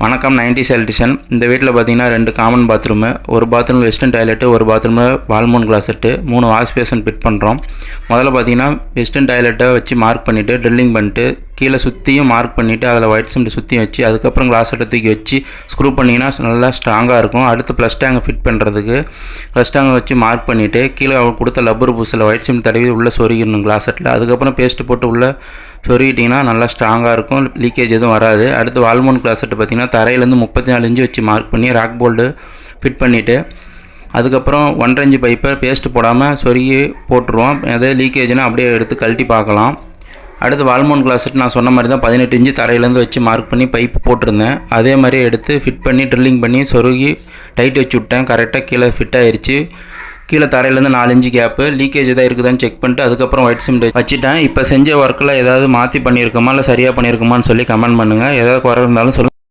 வணக்கம் 90s electrician. இந்த வீட்டில் பார்த்தீங்கன்னா 2 காமன் பாத்ரூமு, ஒரு பாத்ரூம் வெஸ்டர்ன் டாய்லெட்டு, ஒரு பாத்ரூமில் வால்மோன் கிளாசெட்டு, 3 வாஷ் பேசன் ஃபிட் பண்ணுறோம். முதல்ல பார்த்தீங்கன்னா வெஸ்டர்ன் டாய்லெட்டை வச்சு மார்க் பண்ணிவிட்டு ட்ரில்லிங் பண்ணிட்டு கீழே சுற்றியும் மார்க் பண்ணிவிட்டு அதில் ஒயிட் சிமெண்ட் சுற்றியும் வச்சு அதுக்கப்புறம் கிளாசெட்டை தூக்கி வச்சு ஸ்க்ரூ பண்ணிங்கன்னா நல்லா ஸ்ட்ராங்காக இருக்கும். அடுத்து ப்ளஸ் டேங்கை ஃபிட் பண்ணுறதுக்கு ப்ளஸ் டேங்கை வச்சு மார்க் பண்ணிவிட்டு கீழே அவர் கொடுத்த லப்பர் பூசில் ஒயிட் சிமெண்ட் தடவி உள்ளே சொருகிடணும் கிளாசெட்டில். அதுக்கப்புறம் பேஸ்ட்டு போட்டு உள்ளே சொருகிட்டிங்கன்னா நல்லா ஸ்ட்ராங்காக இருக்கும், லீக்கேஜ் எதுவும் வராது. அடுத்து வால்மோன் கிளாசெட்டு பார்த்திங்கன்னா தரையிலேருந்து 34 இன்ச்சு வச்சு மார்க் பண்ணி ராக் போல்டு ஃபிட் பண்ணிவிட்டு அதுக்கப்புறம் 1.5 இன்ச்சு பைப்பை பேஸ்ட்டு போடாமல் சொருகி போட்டுருவோம். அதே லீக்கேஜ்னால் அப்படியே எடுத்து கழட்டி பார்க்கலாம். அடுத்து வால்மோன் கிளாசெட் நான் சொன்ன மாதிரி தான் 18 இன்ச்சு தரையிலேருந்து வச்சு மார்க் பண்ணி பைப்பு போட்டிருந்தேன். அதே மாதிரி எடுத்து ஃபிட் பண்ணி ட்ரில்லிங் பண்ணி சொருகி டைட் வச்சு விட்டேன். கரெக்டாக கீழே ஃபிட் ஆயிடுச்சு. கீழே தரையிலேருந்து 4 இன்ச்சு கேப்பு, லீக்கேஜ் எதாவது இருக்குதான்னு செக் பண்ணிட்டு அதுக்கப்புறம் ஒயிட் சிமெண்ட் வச்சுட்டேன். இப்போ செஞ்ச ஒர்க்கில் ஏதாவது மாற்றி பண்ணியிருக்கோமா இல்லை சரியாக பண்ணியிருக்கோமான்னு சொல்லி கமெண்ட் பண்ணுங்கள். ஏதாவது குறை இருந்தாலும் சொல்லுங்கள்.